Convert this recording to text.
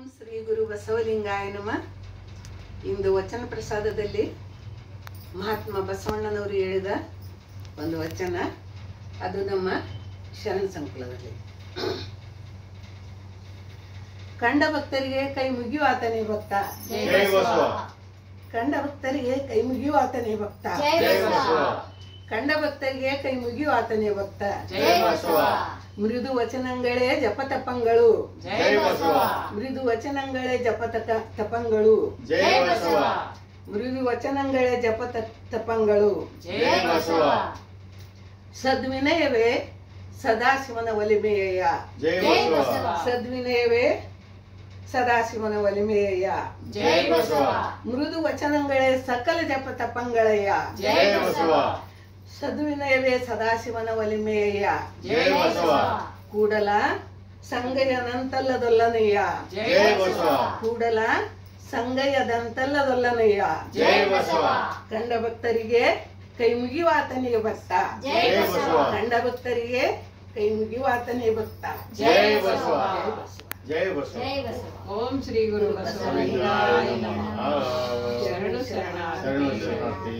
ಶ್ರೀ ಗುರು ಬಸವಲಿಂಗಾಯ ನಮಃ. ಇಂದು ವಚನ ಪ್ರಸಾದದಲ್ಲಿ ಮಹಾತ್ಮ ಬಸವಣ್ಣನವರು ಹೇಳಿದ ಒಂದು ವಚನ, ಅದು ನಮ್ಮ ಶರಣ ಸಂಕುಲದಲ್ಲಿ. ಕಂಡ ಭಕ್ತರಿಗೆ ಕೈ ಮುಗಿಯುವ ಆತನೇ ಭಕ್ತ, ಕಂಡ ಭಕ್ತರಿಗೆ ಕೈ ಮುಗಿಯುವ ಆತನೇ ಭಕ್ತ, ಕಂಡ ಭಕ್ತರಿಗೆ ಕೈ ಮುಗಿಯುವ ಆತನೇ ಭಕ್ತ. ಮೃದು ವಚನಗಳೇ ಜಪ ತಪಂಗಳು, ಮೃದು ವಚನಗಳೇ ಜಪ ತಪಂಗಳು, ಮೃದು ವಚನಗಳೇ ಜಪ ತಪಂಗಳು. ಸದ್ವಿನಯವೇ ಸದಾಶಿವನ ಒಲಿಮೆಯ, ಸದ್ವಿನಯವೇ ಸದಾಶಿವನ ಒಲಿಮೆಯ. ಮೃದು ವಚನಗಳೇ ಸಕಲ ಜಪ ತಪಂಗಳಯ್ಯ, ಸದ್ವಿನಯವೇ ಸದಾಶಿವನ ಒಲಿಮೆಯ. ಕೂಡಲ ಸಂಗಯದಂತಲ್ಲದೊಲ್ಲನಯ್ಯ, ಕೂಡಲ ಸಂಗಯದಂತಲ್ಲದೊಲ್ಲನಯ್ಯ. ಕಂಡ ಭಕ್ತರಿಗೆ ಕೈ ಮುಗಿಯುವ ಆತನಿಗೆ ಭಕ್ತ, ಕಂಡ ಭಕ್ತರಿಗೆ ಕೈ ಮುಗಿಯುವ ಆತನೇ ಭಕ್ತ. ಜಯ ಬಸವ, ಜಯ ಬಸವ. ಓಂ ಶ್ರೀ ಗುರು ಬಸವಲಿಂಗಾಯ ನಮಃ. ಶರಣು ಶರಣಾರ್ಥಿ.